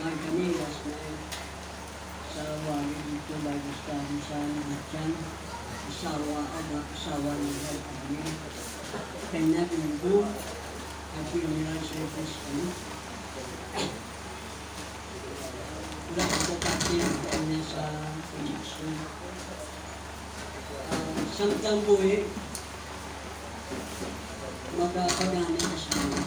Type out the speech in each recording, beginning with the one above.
Kay kanilas na sa wali dito bago sa Natyan, asawa nila kami. Kanya pinto, at pinila sa Kristo. Wala ko kapil kanya sa Kristo. Samtang buhay, magkakagana sa mga.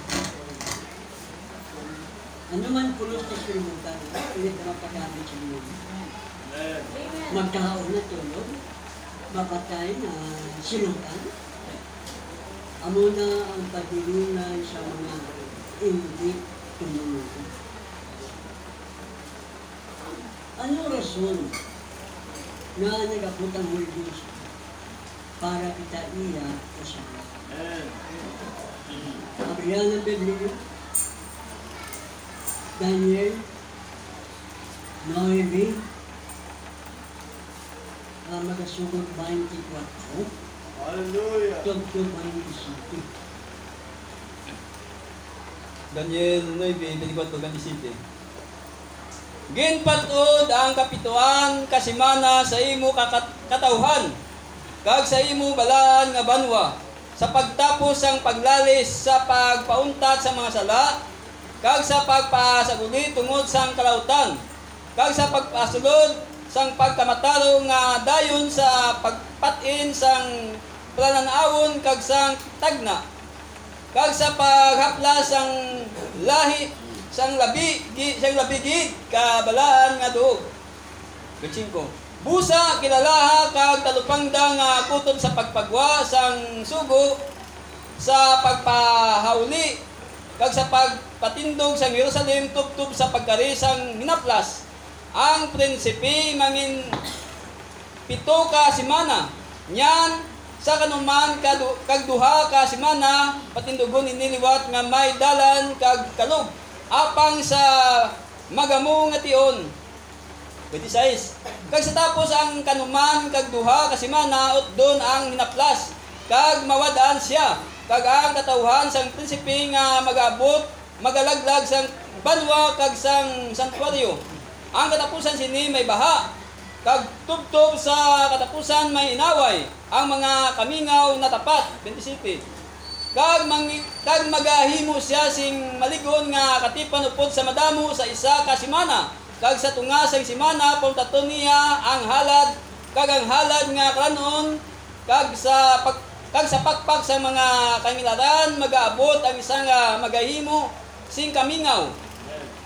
Ano man pulos na sulutan, ulit na mapagamit sa mga. Magkaon na tulog, mapatay na sinutan. Amo na ang pagdilungan sa mga hindi tumunod. Ano rason na nagapot ang Holy Ghost para kita iya kasama? Abrihan ng Biblia, Daniel 9, magasugod 24. Hallelujah. Tugtog 27. Daniel 9:24-27. Ginpatod ang kapituan kasimana sa imo katawhan, kag sa imo balaan nga banwa, sa pagtapos ang paglalis sa pagpauntat sa mga sala, kag sa pagpasaguli tungod sang kalautan, kag sa pagpasulod sang pagkamatalo nga dayon sa pagpatin sang plananawon kag sang tagna, kag sa paghapla sang lahi sang labigid kabalaan nga duog. 5. Busa kilalaha kag talupangda nga kutob sa pagpagwa sang sugo, sa pagpahauli kag sa pagpatindog sang Jerusalem tubtub sa pagkari sang hinaplas. Ang prinsipe mangin 7 ka semana. Nyan sa kanuman kag 2 ka semana patindugon iniliwat nga may dalan kag kalog apang sa magamo nga tion. 26. Kag sa tapos ang kanuman kag 2 ka semana utdon ang hinaplas kag mawadaan siya, kag ang katawhan sang prinsipe nga magabot magalaglag sang banwa kag sang santuaryo. Ang katapusan sini may baha, kag tubtob sa katapusan may inaway, ang mga kamingaw na tapat. 27. Kag magahimo siya sing maligon nga katipan upod sa madamo sa 1 ka semana, kag sa tunga sang semana puntaton niya ang halad, kag ang halad nga kalanon, kag sa pakpak sa mga kangilaran magaabot ang isa nga magahimo sing kamingaw.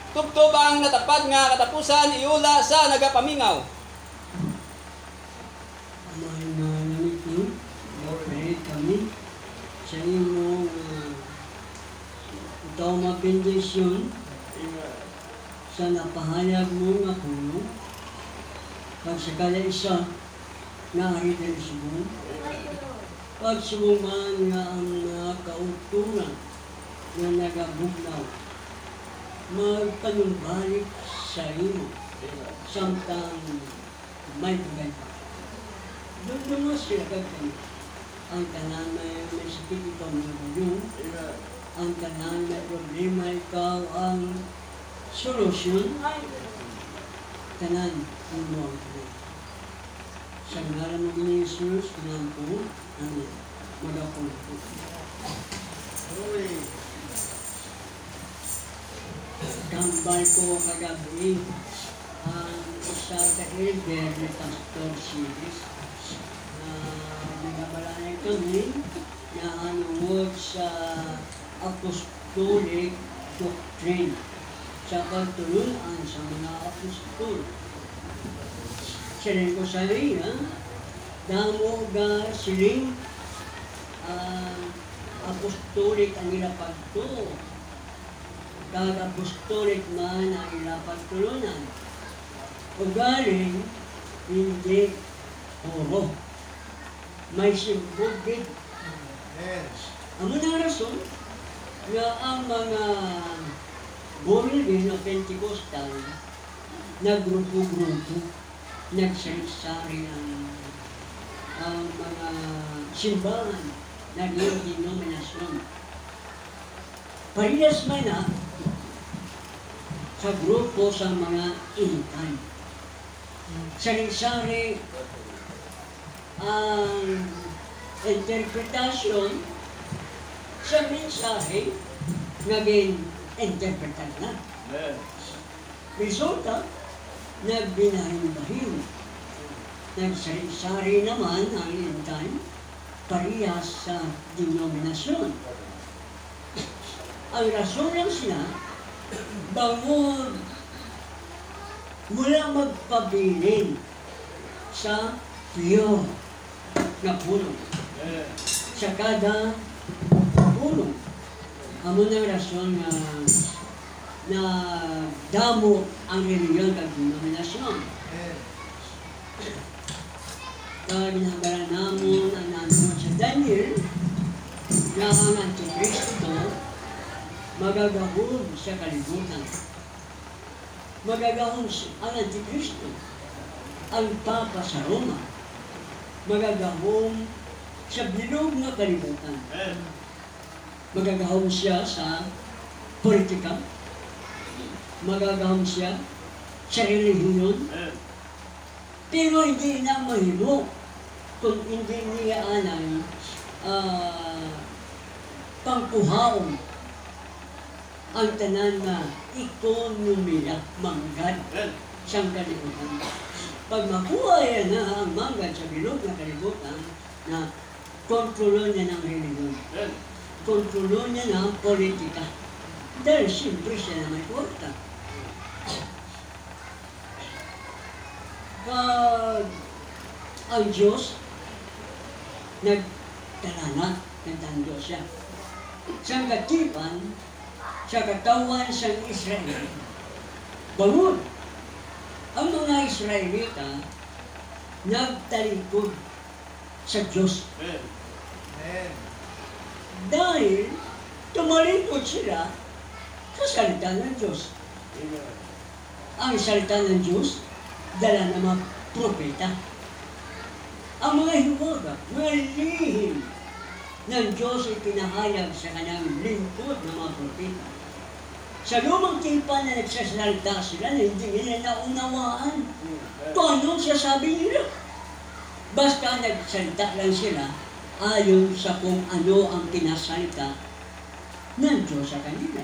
Tubtob ang natapat nga katapusan iula sa nagapamingaw. Amay na nanito, pray kami sa imo itaw mabendisyon sa napahayag mo nga puno, kag sa kala isa nga aritin subong, kag subuman nga ang mga kauturan na nagabugnaw magpanumbalik sa imo samtang may bugay pa. Doon mo siya kagkami. Ang tanan may sakit ikaw na buyo. Ang tanan may problema ikaw ang solusyon. Tanan mo ang tanan. Sa ngalan mo ni Jesus, tanan po, amen. Magapon po. Tambay ko kagabi ang isa ka elder ni Pastor Siris na nagabalanay kami na anungod sa apostolic doctrine sa pagtulungan sa mga apostol. Siling ko sa iya, damo ga siling apostolic ang ilapagto. Kag apostolic man ang ilapagtulunan. O galing, hindi puro. May simbugit. Amo na rason na ang mga born-again na Pentecostal naggrupo-grupo, nagsari-sari ang mga simbahan na denominasyon. Parehas man na sa grupo sa mga intay. Sari-sari ang interpretasyon sa mensahe naging interpretan na. Resulta, nagbinahin-bahin. Nagsari-sari naman ang intay parehas sa denominasyon. Ang rason lang sila, bangod mula magpabilin sa pure na puno. Sa kada puno. Amo ng rason na damo ang reliyon kag denominasyon. Kaya ginagalan namon ang nanon sa Daniel na ang Antikristo magagahon sa kalibutan. Magagahon ang Antikristo, ang Papa sa Roma. Magagahon sa bilog na kalibutan. Magagahon siya sa politika. Magagahon siya sa relihiyon. Pero hindi na mahimo kung hindi niya anay pangkuhaon ang tanan na ekonomiya manggad siyang kalibutan. Pag makuha yan na ang manggad sa bilog na kalibutan, na kontrolon niya ng religion, kontrolon niya ng politika. Dahil siyempre siya na may kwarta. Pag ang Diyos nagtalana, nagtando siya. Sa katipan, sa katawan sa Israel, bangod. Ang mga Israelita nagtalikod sa Diyos. Dahil tumalikod sila sa salita ng Diyos. Ang salita ng Diyos, dala ng mga propeta. Ang mga hiwaga, mga lihim ng Diyos ay pinahayag sa kanyang lingkod ng mga propeta. Sa lumang tipan na nagsasalita sila na hindi nila naunawaan kung anong sasabi nila. Basta nagsalita lang sila ayon sa kung ano ang pinasalita ng Diyos sa kanila.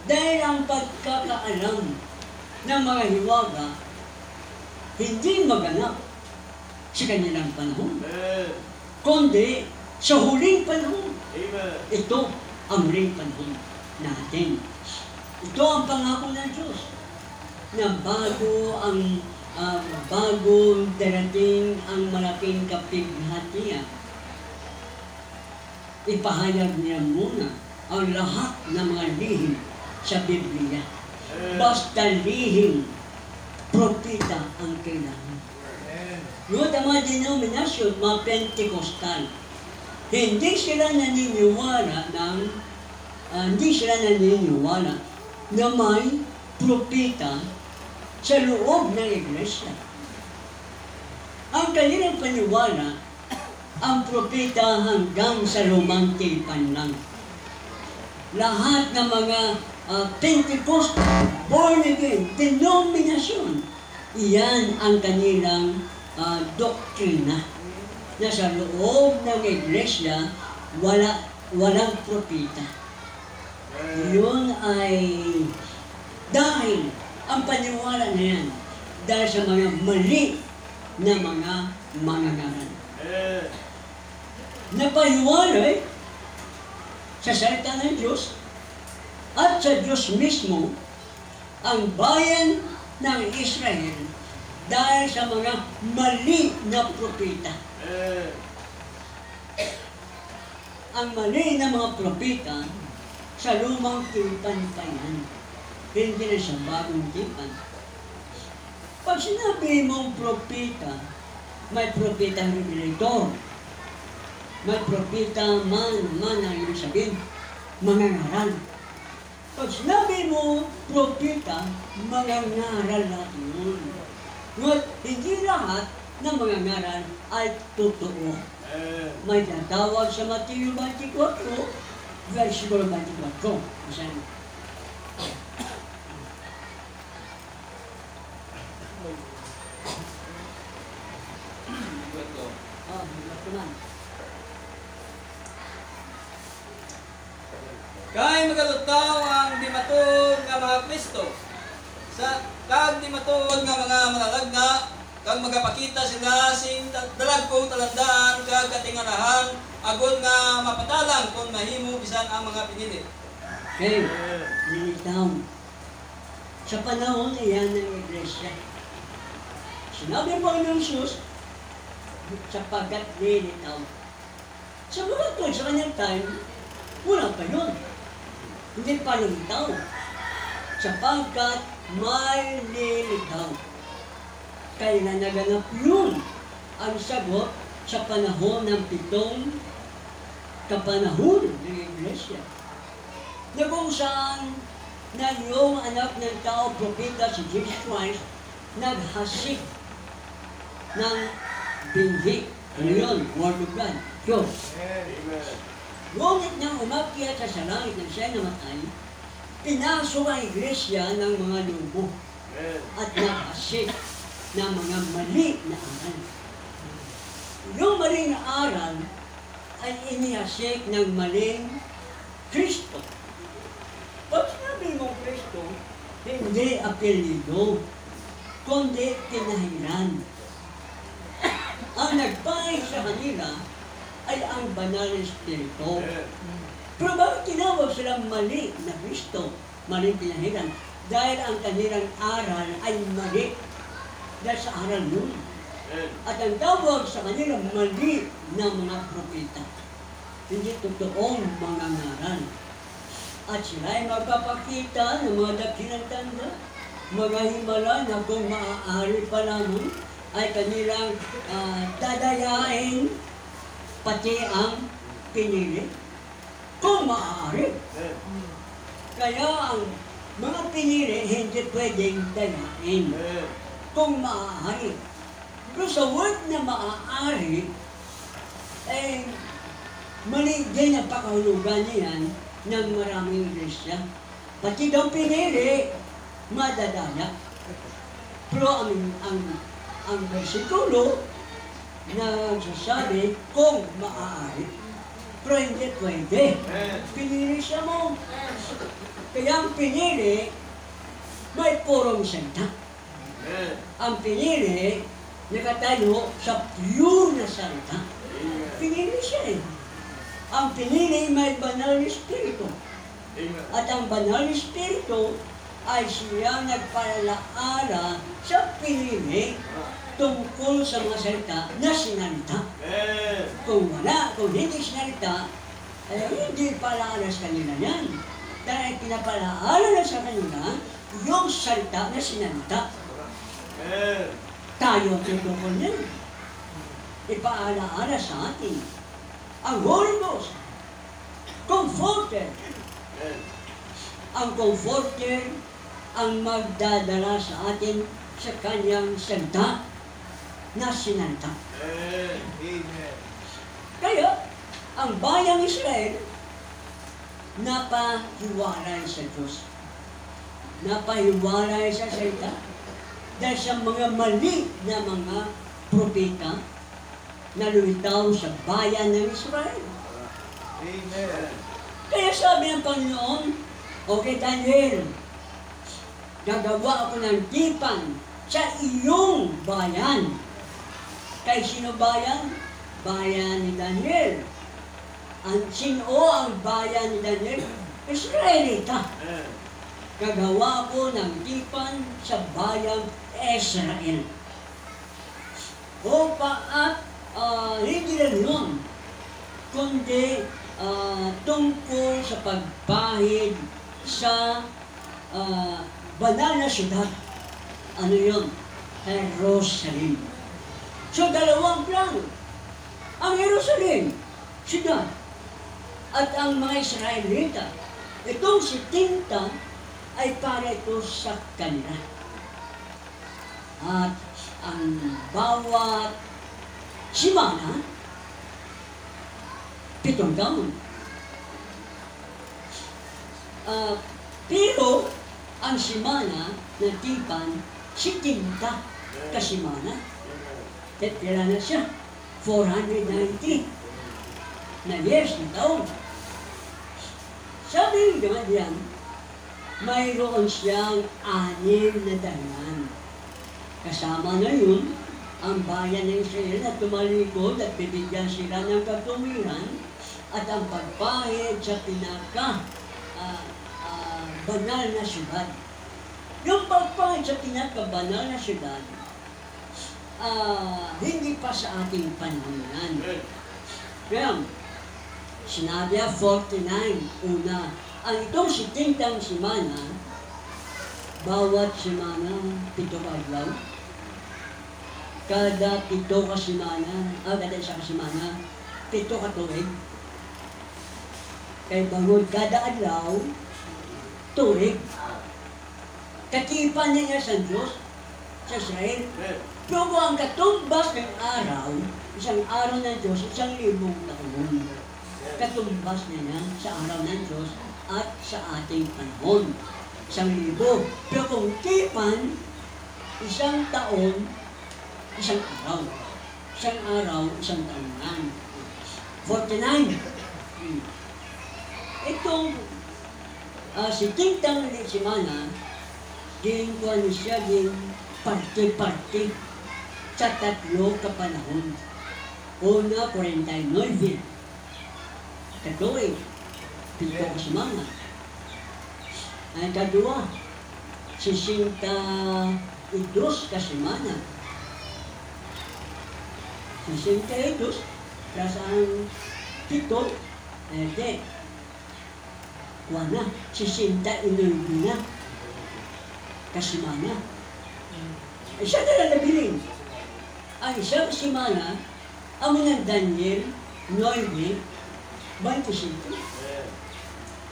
Dahil ang pagkakaalam ng mga hiwaga hindi maganap sa kanilang panahon, kundi sa huling panahon. Ito ang huling panahon natin. Ito ang pangako ng Diyos na bago darating ang malaking kapighatian, ipahayag niya muna ang lahat ng mga lihim sa Biblia. Basta lihim, propeta ang kailangan. Noon ang mga denominasyon, mga Pentecostal, hindi sila naniniwala na may propeta sa loob ng iglesia. Ang kanilang paniwala, ang propeta hanggang sa lumang tipan lang. Lahat ng mga Pentecostal, born again, denominasyon, iyan ang kanilang doktrina na sa loob ng iglesia walang propeta. Yun ay dahil ang paniwala na yan dahil sa mga mali na mga mangangaral. Napaniwala sa salita ng Diyos at sa Diyos mismo ang bayan ng Israel dahil sa mga mali na propeta. Ang mali na mga propeta sa lumang tipan pa yan. Hindi na sa bagong tipan. Pag sinabi mong propeta, may propeta revelator. May propeta man ang ibig sabihin, mangangaral. Pag sinabi mo propeta, mangangaral lahat yun. Ngunit hindi lahat ng mangangaral ay totoo. May tatawag sa Mateo 24, versikulo 24. may magalutaw ang di matod nga mga Kristo. Kag di matod nga mga malalagna, kag magapakita sila sing dalagkong talandaan kag katinganahan agod nga mapatalang kung mahimo bisan ang mga pinili. Okay, lilitaw. Sa panahon na yan ng Iglesia, sinabi po ng Jesus, sapagkat lilitaw. Sa mga tol, sa kanyang time, wala pa yun. Hindi pa lilitaw. Sapagkat may lilitaw. Kaya naganap yun ang sagot sa panahon ng 7 kapanahon ng Iglesia. Na kung saan na yung anak ng tao, propeta si Jesus Christ, naghasik ng binhi. Ano yun? Word of God. Diyos. Ngunit nang umakyat sa langit ng siya namatay, pinasok ang Iglesia ng mga lubo at naghasik ng mga mali na aral. Yung maling aral ay inihasik ng maling Kristo. Pag sinabi mong Kristo, hindi apelido, kundi kinahiran. Ang nagpahay sa kanila ay ang banal na Espiritu. Pero bakit tinawag silang mali na Kristo? Maling kinahiran. Dahil ang kanilang aral ay mali. Dahil sa aral nun. At ang tawag sa kanilang mali na mga propeta. Hindi totoong mga ngaral. At sila ay magpapakita ng mga dakilang tanda, mga himala na kung maaari pa lamang ay kanilang dadayain pati ang pinili. Kung maaari. Kaya ang mga pinili hindi pwedeng dayain. Kung maaari. Pero sa word na maaari, eh, mali din ang pakahulugan niyan ng maraming Iglesia. Pati daw pinili, madadaya. Pero ang versikulo na sasabi kung maaari, pero hindi pwede. Pinili siya mo. Kaya ang pinili, may purong salita. Ang pinili, nakatayo sa pure na salita. Pinili siya eh. Ang pinili may banal na Espiritu. At ang banal na Espiritu ay siya nagpalaala sa pinili tungkol sa mga salita na sinalita. Kung wala, kung hindi sinalita, eh, hindi palaala sa kanila yan. Dahil pinapalaala na sa kanila yung salita na sinalita. Tayo ang tungkol niyan. Ipaalaala sa atin. Ang Holy Ghost, Comforter. Ang Comforter ang magdadala sa atin sa kanyang salita na sinalita. Kaya, ang bayang Israel, napahiwalay sa Diyos. Napahiwalay sa salita dahil sa mga mali na mga propeta na lumitaw sa bayan ng Israel. Amen. Kaya sabi ng Panginoon, okay Daniel, gagawa ako ng tipan sa iyong bayan. Kay sino bayan? Bayan ni Daniel. Sino ang bayan ni Daniel? Israelita. Gagawa ako ng tipan sa bayang Israel. Hindi lang yun, kundi tungkol sa pagpahid sa banal na syudad. Ano yun? Jerusalem. So, dalawang plano. Ang Jerusalem, syudad, at ang mga Israelita. Itong si Tinta ay para ito sa kanila. At ang bawat simana, 7 taon. Pero, ang simana ng tipan, 70 kasimana. Kaya na siya, 490 na years na taon. Sabi nga diyan, mayroon siyang 6 na dahilan. Kasama na yun, ang bayan ng Israel na tumalikod at bibigyan sila ng katuwiran at ang pagpahid sa banal na syudad. Yung pagpahid sa banal na syudad, hindi pa sa ating panahon yan. Kaya, sinabi 49, una, ang itong 70 simana, bawat simana, 7 adlaw. Kada 7 ka simana, kada isa ka simana, 7 ka tuig. Kaya bangod kada adlaw, tuig. Katipan niya sa Diyos, sa Israel. Pero ang katumbas ng araw, isang araw ng Diyos, 1,000 taon. Katumbas niya sa araw ng Diyos at sa ating panahon. 1,000. Pero kung tipan, 1 taon, 1 araw. 1 araw, 1 taonan. 49. Itong si Tintang Simana, ginkuhan siya parte-parte sa 3 kapanahon. Una, 49. Katuig, 7 ka simana. Ang kadua, 62 ka simana. 62, plus ang 7, Wana, 69 na kasimana. Siya na lang nabiling. Ang isang simana, ang mga Daniel, 9, 25.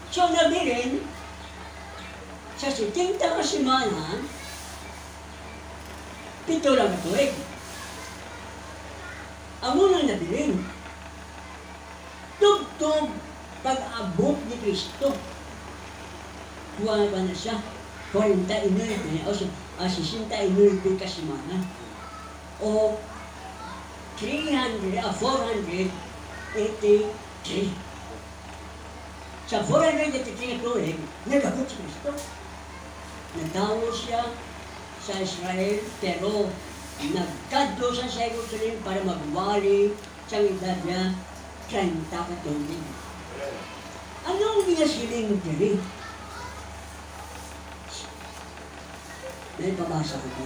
So nabiling, sa 70 kasimana, 7 lang katuig. Ang unang nabiling, tugtog pag-abot ni Kristo. Kuha ba na siya? 49 o 69 kasimana. O 483. Sa 483 tuig, nagabot si Kristo. Nagdawo siya sa Israel, pero nagkadlo sa Jerusalem para magwali sa edad niya 30 katuig. Anong ginasiling diri? May pabasa ko po.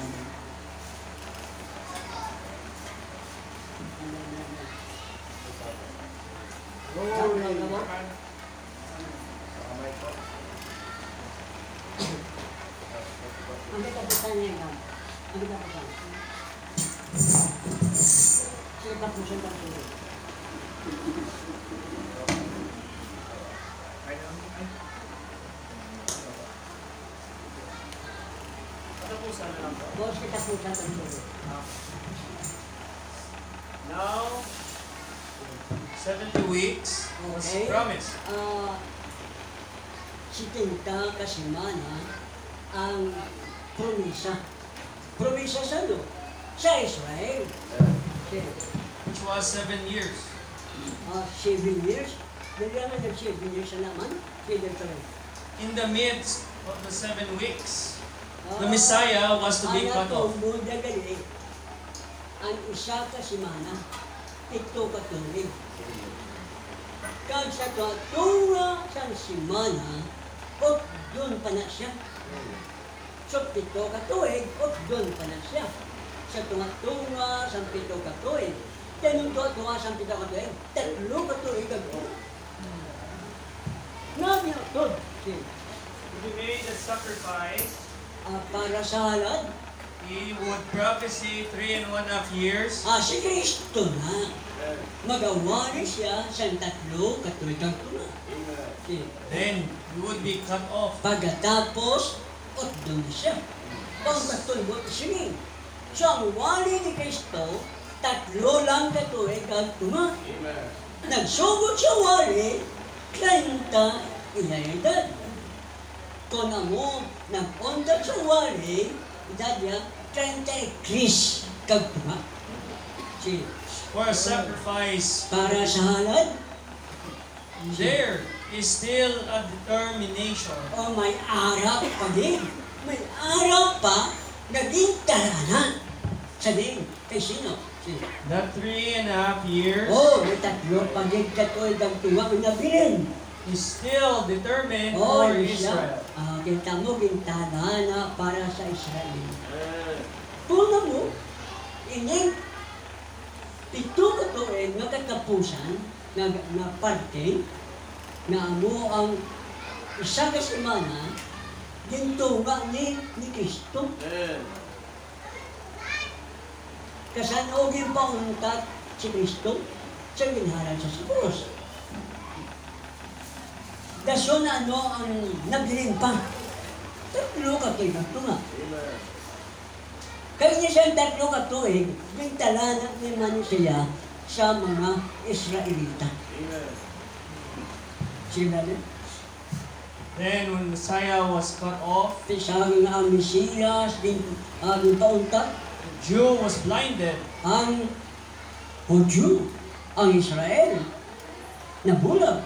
Ang katapusan niya yan. Ang katapusan. Siya tapusan. Bos kita putar dulu. Now, 70 weeks Okay. promise. Si Tinta Kasimana ang promisa. Promisa sa ano? Sa Israel. Which was 7 years. 7 years. Naglaman ng 7 years na naman. In the midst of the 7 weeks, the Messiah was to be cut off. Ang isa ka simana, ito katulig. Kag sa katunga sa simana, ot doon pa na siya. So, 7 katuig, ot doon pa na siya. Sa tunga sa 7 katuig. Tanong tunga sa 7 katuig, 3 katuig ako. Nabi ito. He made a sacrifice. Para sa halad. He would prophesy 3.5 years. Si Kristo na. Magawari siya sa 3 katuig na. Then he would be cut off. Pagkatapos, doon na siya. Pagkatulbot siya. So ang wali ni Kristo, 3 lang katuig ang tuma. Nagsugod sa wali, 30 inayadad. Kung mo nag-ondag sa wali, edad niya, 33 kagtuma. For a sacrifice Para sa halad, there is still a determination. O may araw pa din. May araw pa naging tahanan. Sabihin, kay sino? Sino? That 3.5 years Oh, may tatlo pa din katoy ng tuwag na bilin. is still determined Oh, for siya. Israel. Kita mo, gintana para sa Israel. Tuna mo, ining pito katuig nga katapusan, na parte, na amo ang isa ka semana, gintunga ni Kristo. Kasan o ginpauntat si Kristo, sa ginharan sa krus. Daso na ang nagdilim pa. Tatlo katuig na tunga. Kaya niya siyang tatlo katuig, bintala ni Manusya sa mga Israelita. Sila na. Then when Messiah was cut off, Sabi nga ang Mesiyas, din pauntat, the Jew was blinded. ang Hudyo, ang Israel, nabulag.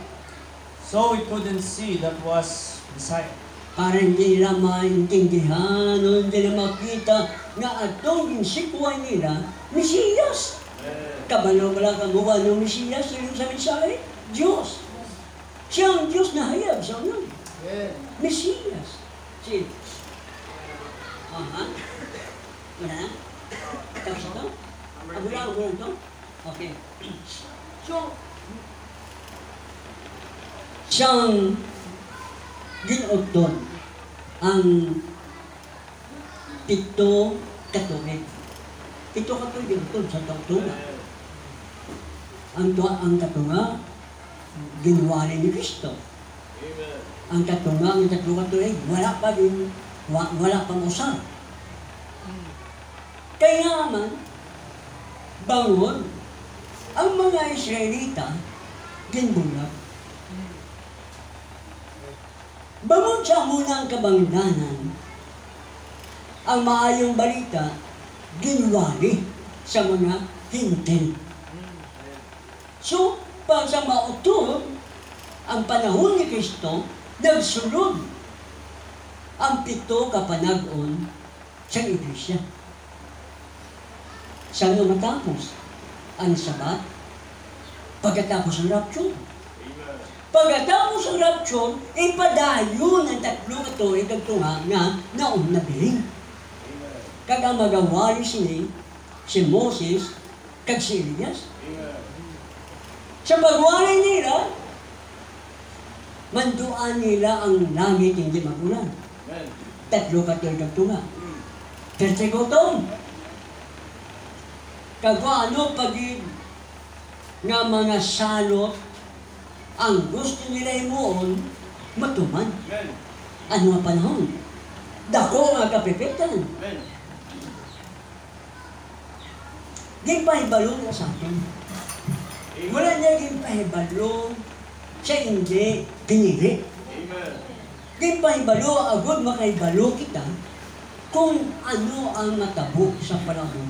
So we couldn't see that was Messiah. Para hindi nila maintindihan o hindi nila makita nga atong ginsikwa nila, Mesiyas. Kabalo wala ka mukha ng Mesiyas, yung sa mensahe, Diyos. Siya ang Diyos na hayab sa unang. Mesiyas. Sino? Aha. Wala na? Tapos ito? Wala ito? Okay. So, siyang ginuton ang pito katuig. Pito katuig ginuton sa tautunga. Ang katunga, ginuwali ni Kristo. Ang katunga, ang tatlo katuig, wala pang usar. Kaya naman, bangon, ang mga Israelita, ginbulag. Bangon siya muna ang kabangdanan, ang maayong balita, ginwali sa mga hintil. So, pag sa mautod, ang panahon ni Kristo, nagsulod ang pito kapanag-on sa iglesia. Saan matapos? Ang Sabat, pagkatapos ang rapture. Pagkatapos ang rapture, ipadayon ang tatlo katuig ang tunga nga naon na biling. Kag ang magawali sini, si Moses, kag si Elias. Sa pagwali nila, manduan nila ang langit hindi magulan. Tatlo katuig ang tunga. Tertigutom. Kag ano pagig nga mga salot ang gusto nila imuon, matuman. Ano ang panahon? Dako nga kapipitan. Gipahibalo na sa atin. Wala niya gipahibalo sa hindi pinili. Gipahibalo, agod makaibalo kita kung ano ang matabo sa panahon.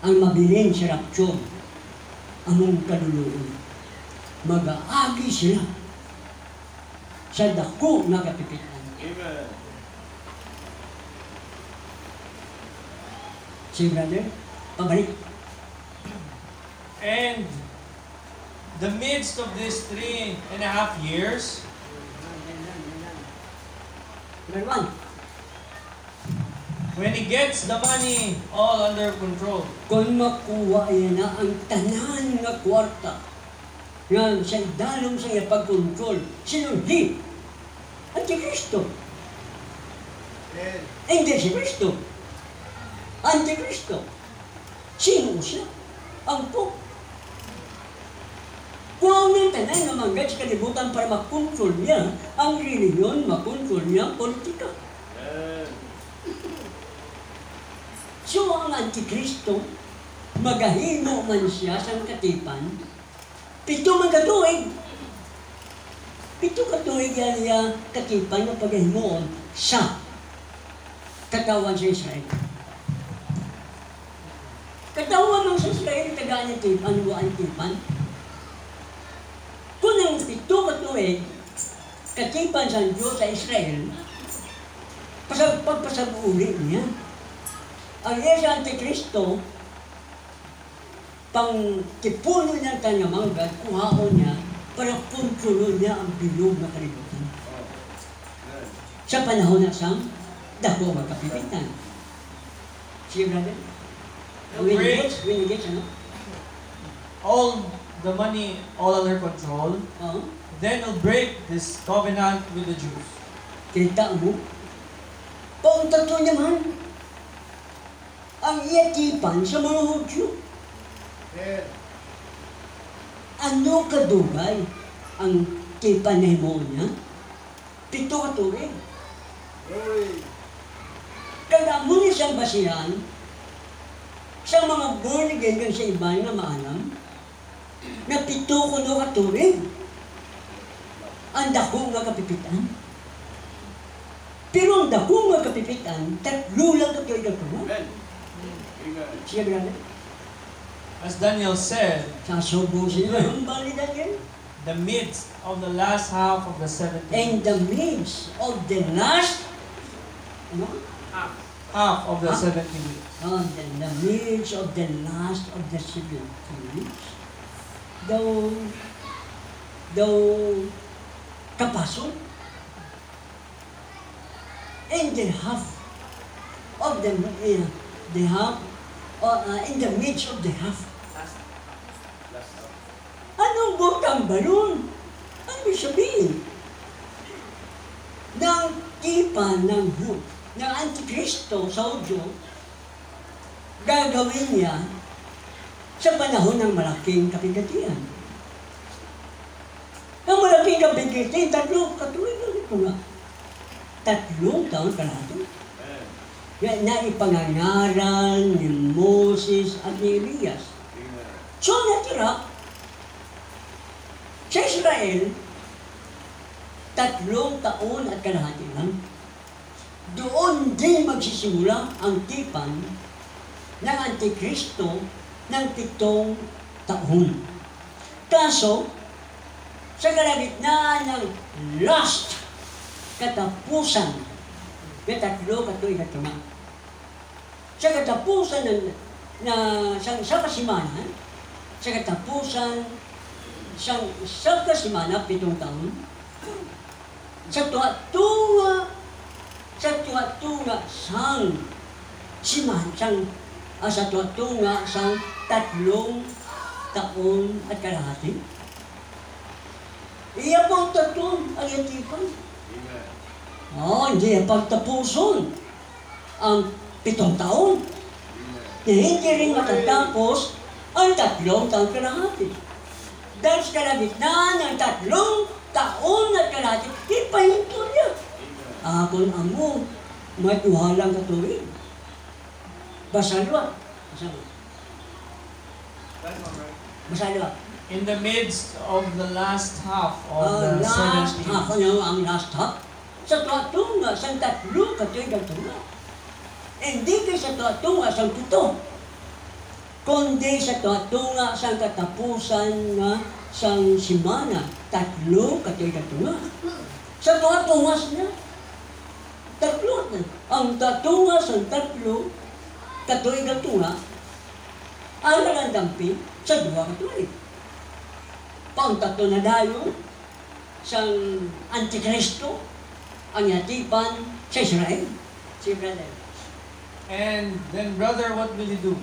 Ang mabiling si rapture, among kaluluon, mag-aagi sila sa dako na kapipitan. Si brother, pabalik. And the midst of these 3.5 years, Number one, when he gets the money all under control, kung makuha yan na ang tanan nga kwarta nga sa dalong sa iya pag-control, sinunhi Antikristo. Hindi si Kristo. Antikristo. Sino siya? Ang Pope. Kung ang tanan nga manggad sa kalibutan para makontrol niya ang reliyon, makontrol niya ang politika. So, ang Antikristo, magahimo man siya sa katipan, pito man katuig. Pito katuig yan niya katipan na pagahimoon sa katawan sa Israel. Katawan ng sa Israel, tagaan niya tipan, huwaan tipan. katuig, katipan sa Diyos sa Israel, pagpasabuuli niya. Ang sa Antikristo, pang tipuno niya ang kanyang manggad, kuhaon niya, para kontrolo niya ang bilog na kalibutan. Sa panahon na siyang dako magkapipitan. Sige, brother? When you get, ano? All the money all under control, then will break this covenant with the Jews. Kita mo? Pauntato naman ang iatipan sa mga Hudyo. Ano kadugay ang tipanemo niya? 7 katuig. Kaya muna siyang basihan sa mga born again kan sa iba nga maalam na 7 katuig ang dako nga kapipitan. Pero ang dako nga kapipitan, 3 lang katuig ang tuwa. Siya brother? As Daniel said, Sasobo sila ang bali natin. the midst of the last half of the 70 In the midst of the last, ano? half of the 70 weeks. In the midst of the last of the 70 weeks, though kapasok, in the half of the half, in the midst of the half. Anong butang balon? Ano ibig sabihin? Ng tipan ng Antikristo sa Hudyo, gagawin niya sa panahon ng malaking kapigatian. Ang malaking kapigatian, 3 katuig na ito nga. 3 taon kalahati. Na ipangangaral ni Moses at ni Elias. So natira, sa Israel, 3 taon at kalahati lang. Doon din magsisimula ang tipan ng Antikristo ng 7 taon. Kaso, sa kalagitnaan ng last katapusan, may 3 katuig at tuma. Sa katapusan sa kasimanan, sa katapusan sa kasimana, 7 taon, sa tuwa sang siman, sa tuwa sang 3 taon at kalahati. Iya pang taon ang yatipan. Hindi pagtapuson ang 7 taon. Hindi rin matatapos ang 3 taon kalahati. Dahil sa kalagitnaan ng 3 taon at kalahati, ipahinto niya. Kung amo, may 2 lang katuig. Basalwa. Basalwa. In the midst of the last half of the last 70 half, ang last half, sa tuwa-tunga, sa 3 katuig ang tunga. Hindi kayo sa tuwa-tunga, sa 7. Kundi sa tuwa-tunga, sa katapusan nga sang simana, 3 katuig ang tunga. Sa tuwa-tunga niya, 3. Ang tatunga sa 3 katuig ang tunga, ang nagandampi sa 2 katuig. Pang 3 na dayo, sang Antikristo, ang yatipan sa Israel. Si brother. And then, brother, what will he do?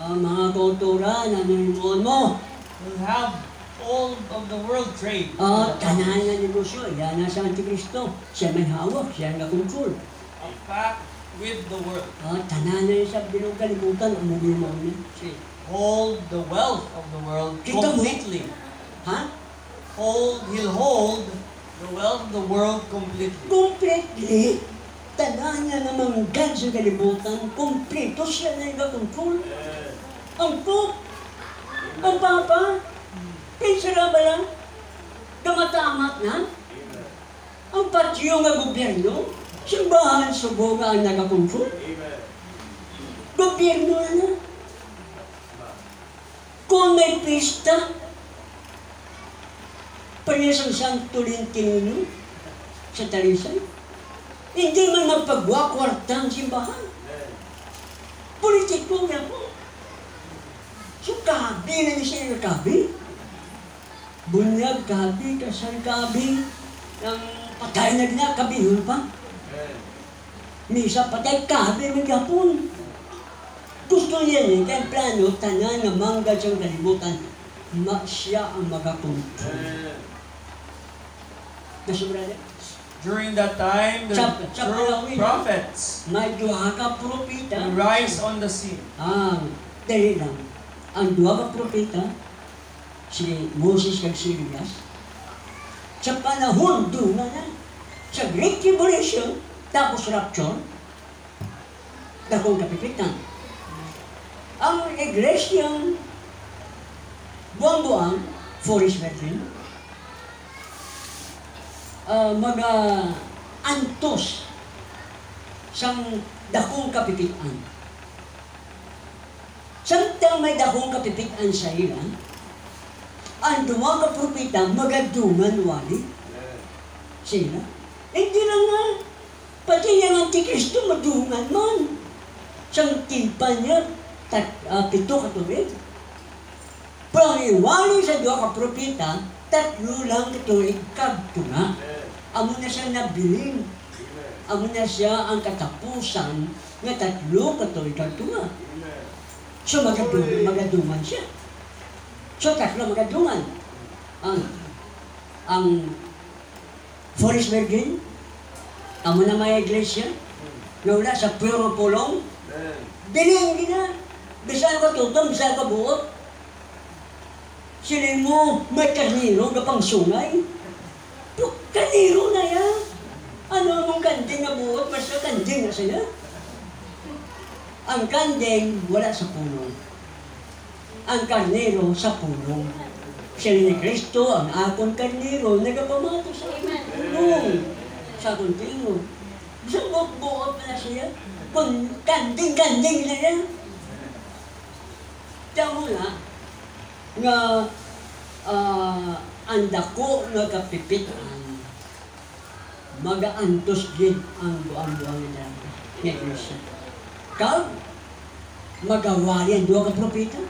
Ang mga kultura na ninuon mo, We'll have all of the world trade. Tanan na negosyo, yan na sa Antikristo. Siya may hawak, siya nga control. A pact with the world. Tanan na sa bilog kalibutan, ang mo niya. Hold the wealth of the world Kita mo? completely. Ha? He'll hold the wealth of the world completely. Completely. Tanan niya na manggad sa kalibutan, kompleto siya na yung control. Ang Pope, ang Papa, pinsara ba lang? Kamatamat na? Ang patyo nga gobyerno, simbahan subo nga ang nagakontrol. Gobyerno na. Kung may pista, Parehas ang Santo Lintino sa Talisay. Hindi man magpagwakwarta ang simbahan. Politiko nga po. So, kabi na niya siya kabi. Bunyag, kabi, kasal, kabi. Ang patay na na, kabihon pa. Misa, patay, kabi, magyapon. Gusto niya niya, kaya plano, tanan na mangga siyang kalimutan, siya ang magakontrol. Nasubra niya? During that time, the true prophets may duha ka propeta will rise on the scene. Dali lang. Ang duha ka propeta, si Moses kag si Elias, sa panahon doon na, sa Great Tribulation, tapos rapture, dakong kapipitan. Ang iglesyang buwang-buwang, Forest Virgin, antos sang dakong kapipitan. Samtang may dakong kapipitan sa ila, ang duwa ka propeta magadungan wali sila. Hindi lang nga, pati yung Antikristo madungan man. Sang timpan niya, 7 katuig. Pangiwali sa duwa ka propeta, 3 lang katuig kagtunga. Amo na siya nabiling. Amo na siya ang katapusan nga 3 katuig kagtunga. So magaduman siya. So 3 magaduman. Ang Forest Virgin, amo na may iglesia, na wala sa puro pulong, biling gina. Bisan ka tutong, bisan ka buot. Sila mo, may karniro na pang sungay. Pero karniro na yan. Ano mong kanding na buot, basta kanding na sila. Ang kanding, wala sa pulong. Ang karniro sa pulong. Sila ni Kristo, ang akong karniro, nagapamato sa pulong. Sa akong tingo. Bisan buot na siya. Kung kanding na yan. Tama na, nga ang dako nga kapipitan, magaantos din ang buang-buang nila nga iglesia. Kag, magawali ang 2 ka propeta,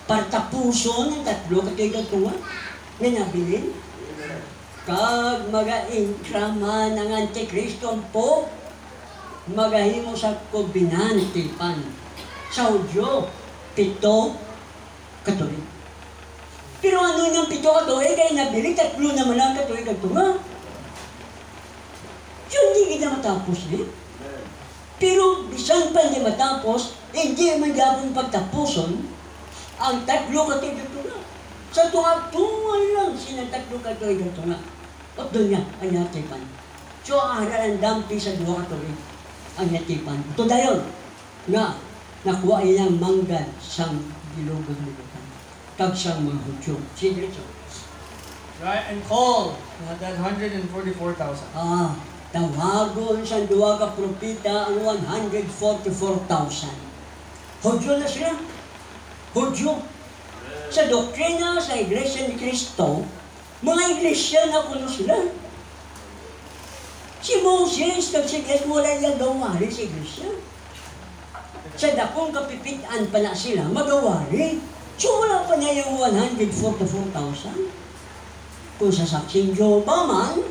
partapuson ang 3 ka tigatunga, nga nabilin. Kag, mag-inkraman ang Antikristo po, magahimo sa kombinante pan. Sa Hudyo, 7 katuig. Pero ano yung 7 katuig ay nabili, 3 naman ang katuig at tunga. So, hindi kita matapos eh. Pero, bisan pa hindi matapos, hindi man gabong pagtapuson ang 3 katuig at tunga. Sa tunga lang sinang 3 katuig at tunga. At doon niya, ang yatipan. So, aral ang dampi sa 2 katuig ang yatipan. Ito dayon, nga, nakuha ilang manggad sang bilog-bilogan. Kag sang mga Hudyo. Sige ito. Right, and call that 144,000. Tawagon sa 2 ka propeta ang 144,000. Hudyo na sila. Hudyo. Sa doktrina sa Iglesia ni Cristo, mga iglesia na kuno sila. Si Moses, kag si Elias, wala yung gawari sa iglesia. Sa dakong kapipitan pa na sila, magawari. So wala pa niya yung 144,000. Kung sa saksing Jehovah man,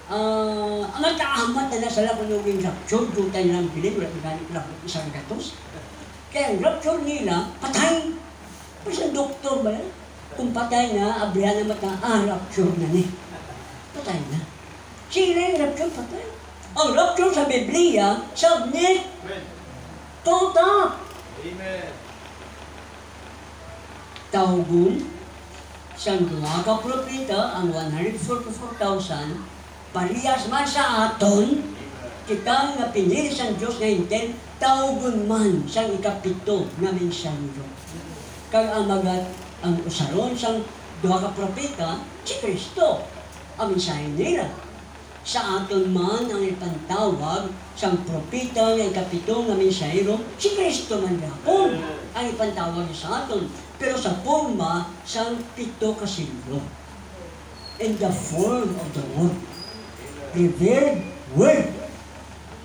ang nagkaamat na nasa lakon yung rapture, doon tayo lang bilin, wala galing rapture isang gatos. Kaya ang rapture nila, patay. Pero sa doktor ba yan? Kung patay na, abrihan na mata, rapture na ni. Patay na. Sila yung rapture, patay. Ang rapture sa Biblia, submit. Total. Amen. Tahugun, siyang mga kapropeta, ang 144,000, parehas man sa aton, kita nga pinili sa Diyos na intent, tahugun man siyang ikapito na mensanyo. Kag ang usaron siyang 2 kapropeta, si Kristo, ang mensahe nila. sa aton man ang ipantawag sang propeta nga ikapitong nga mensahero, si Kristo man gapon ang ipantawag sa aton. Pero sa forma sang 7 ka siglo. In the form of the Word. Revered Word.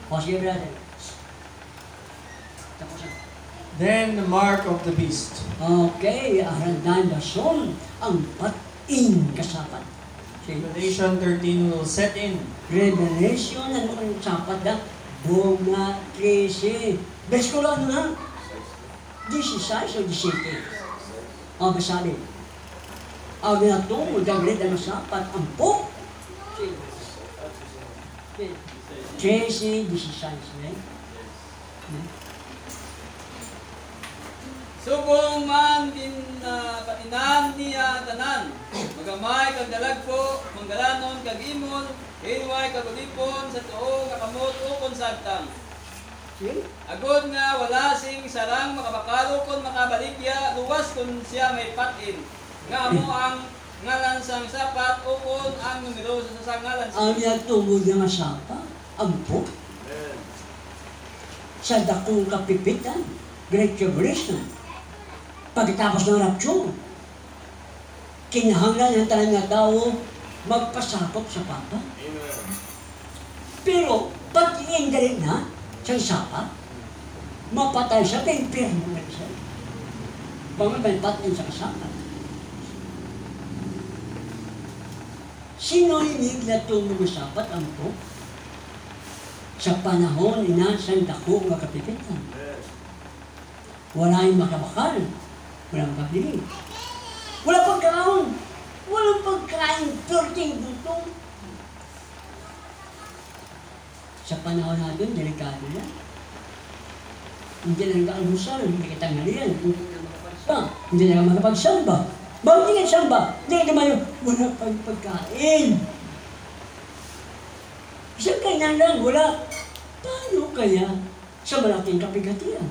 O sige, brother. Tapos na. Then the mark of the beast. Okay, arandan da son ang patin kasapat. Revelation 13 will set in. Revelation, ano ang sapat na? Bunga 13. Bes ko lang na. 16 o 17. O, basabi. Ang ginatong, gaglit ang sapat, ang po. 13, 16. Subong man din patinan niya tanan. Magamay kag dalagpo, manggalanon kag imon, hinway kag ulipon sa tuo kakamot ukon sagtang. Agod nga wala sing sarang makabakalo kon makabaligya, luwas kun siya may patin. Nga amo ang ngalan sang sapat ukon ang numero sa ngalan. Ang yatungod nga sapat, ang po. Sa dakong kapipitan, Great Tribulation. Pagkatapos ng rapture, kinahanglan ng talang nga tao magpasakop sa Papa. Pero, pag i-endering na sa sapa, mapatay siya kay impyerno na siya. Pangabalipat din sa kasama. Sino himig na tumusapat ang po? Sa panahon na sa dako nga kapipitan. Wala yung makabakal. Walang pagdilig. Walang pagkaon. Walang pagkain. Perting butong. Sa panahon natin, delikado yan. Hindi lang ka-almusal, hindi kita ngalian. Hindi na makapagsamba. Bakit hindi ka samba? Hindi ka naman yung wala pang pagkain. Isang kainan lang, wala. Paano kaya sa malaking kapigatian?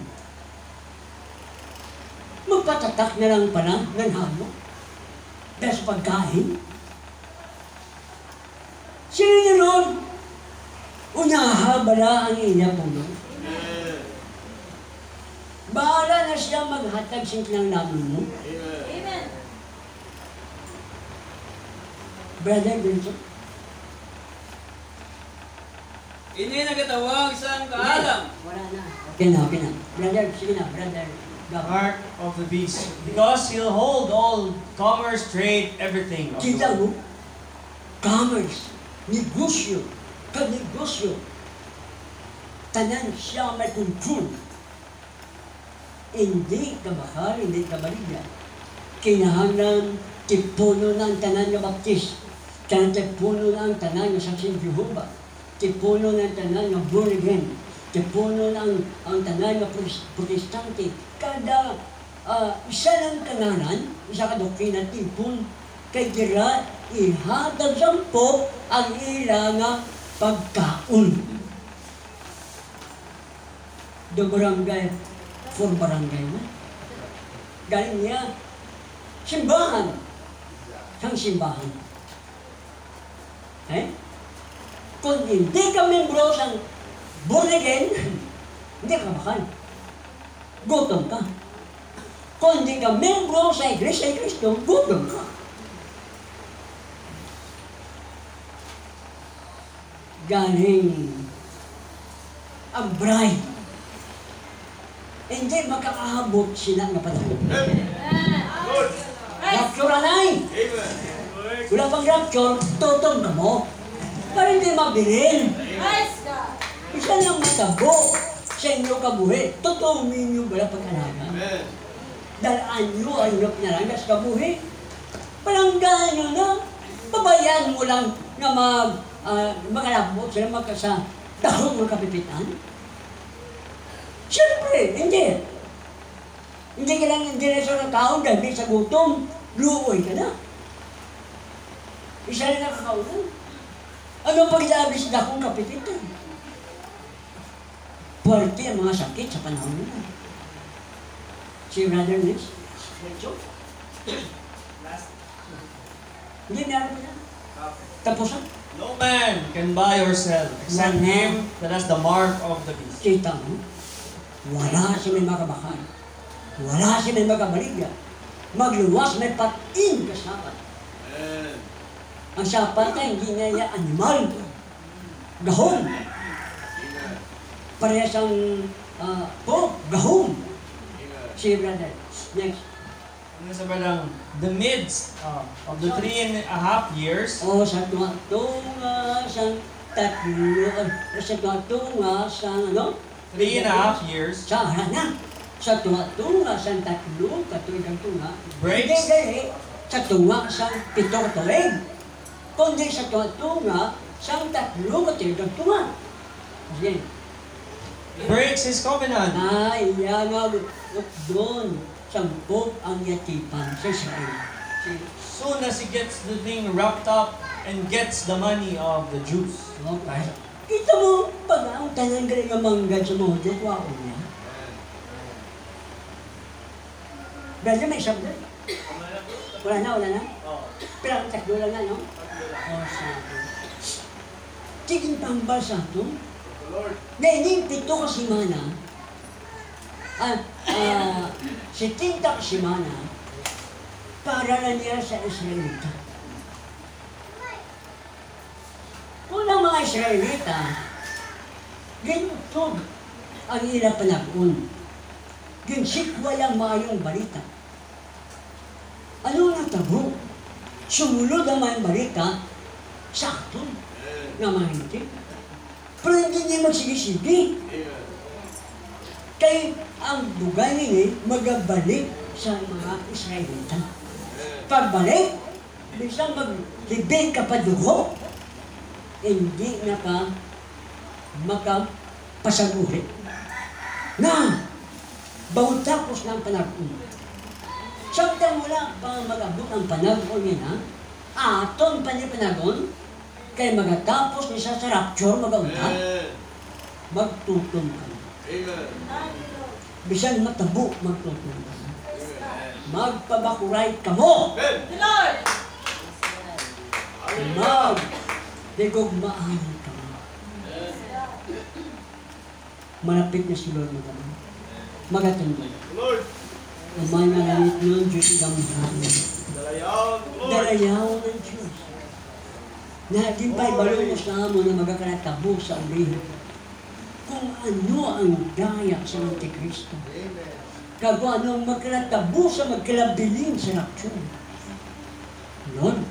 Magpatatak na lang pala ng halo dahil sa pagkain. Sino niya ron? Unaha bala ang iya puno. Bahala na siya maghatag ng laman mo. Amen. Brother Benson. Ini nagatawag sang kaalam. Wala na. Okay na. Brother, sige na, brother. Mark of the beast. Because he'll hold all commerce, trade, everything. Kita mo, commerce, negosyo, kanegosyo, tanan siya may control. Hindi ka bakal, hindi ka baligya. Kinahanglan tipuno ng tanan nga baptist, tipuno ng tanan nga saksing Jehovah, tipuno ng tanan nga born again, tipuno ng tanan nga protestante. Kada isa ng kananan, isa ka doktrina tipon, kay gira ihatag sampo ang ila nga pagkaon. The barangay, for barangay na. Galing niya, simbahan, sang simbahan. Kung hindi ka membro sa born again, hindi ka bakal. Gutom ka. Kung hindi ka membro sa Iglesia ni Cristo, gutom ka. Galing ang bride. Hindi makakahabot sila nga panahon. Rapture alay. Wala pang rapture, tutong ka mo. Para hindi mabilin. Isa lang matabo sa inyo kabuhi. Totoo ninyo wala pag-alaga. Dalaan nyo ang inyo pinaragas kabuhi. Palanggaan nyo na. Babayaan mo lang na makalabot sila magkasa dahong mga kapipitan. Siyempre, hindi. Hindi ka lang diretso ng kaon dahil sa gutom, luoy ka na. Isa rin nakakaunan. Ano pag-sabi sa dakong kapipitan? Puwerte ang mga sakit sa panahon nila. Si Brother Nis, hindi meron na. Tapos No man can buy or sell except him that has the mark of the beast. Kita mo? Wala si may makabakal. Wala si may magabaligya. Magluwas may patin kasapat. Ang sapat ay hindi na animal. Gahom. Parehas ang gahom. Si brother. Next. Ano sa parang the midst of the 3.5 years. O sa tunga sa tatlo, sa tunga sa ano? 3.5 years. Sa hana. Sa tunga sa tatlo, katuig ang tunga. Breaks. Hindi, sa tunga sa pitong tuig. Kundi sa tunga sa tatlo, katuig ang tunga. Yan. Breaks his covenant. Yan doon. Sampog ang yatipan sa Israel. Soon as he gets the thing wrapped up and gets the money of the Jews. Okay. Kita mo, pag ang tanang galing ang manggad sa mga Diyos, wako niya. Dahil may sabda. Wala na. Pero ang takdo lang na, no? O, sabi. Tiging tambal sa ito. Ngayon, pito kasi mana, si Tinta Simana, para na niya sa Israelita. Unang mga Israelita, ganito ang ilang panahon. Ginsikwa lang maayong balita. Ano ang tabo? Sumunod ang mga balita, sakto na mahinti. Pero hindi niya magsigisigi. Kaya ang bugay nila magabalik sa mga Israelita. Pagbalik, bisang maghibig ka pa dugo, hindi na ka makapasaguhin. Na, bawang tapos ng panahon. Samtang wala pa mag-abot ang panahon niya, aton pa niya panahon, kaya magatapos niya sa rapture, mag-aunta, magtutom ka. Bisan matabo, magtutom ka. Magpabakuray ka mo! Digugmaan ka mo. Malapit na si Lord magaman. Magatundol. Umay na langit nun, Diyos damhan. Dalayaw ng Diyos. Na di ba'y balungos na mo na magkakaratabo sa ulihin. Kung ano ang daya sa Antikristo. Kung ano ang magkaratabo sa magkalabiling sa rapture. Lord,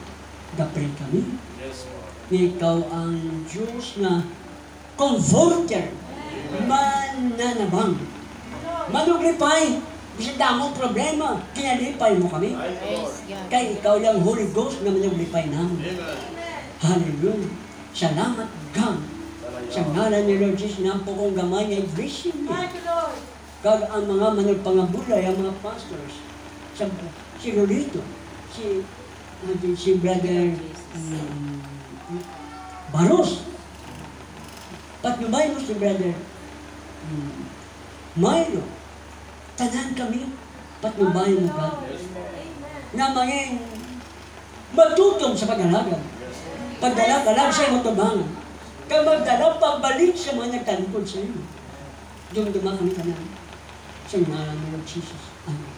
gaprin kami. Ikaw ang Diyos na comforter, mananabang, manuglipay, bisa damong problema, kinalipay mo kami. Kaya ikaw yung Holy Ghost na manuglipay namin. Hallelujah. Salamat, God. Sa ngalan ni Lord Jesus, nampo kong gamay niya, i-vision niya. Kag ang mga managpangabulay, ang mga pastors, si Lolito, si Brother Baros. Patnubay mo si Brother Milo. Tanan kami, patnubay mo ka. Na maging matutong sa pag-alaga. Pagdala-dalag sa iyong tubangan. Kaya magdala pagbalik sa mga nagtalipod sa iyo. Doon kami tanan. Sa ngalan ni Lord Jesus. Amen.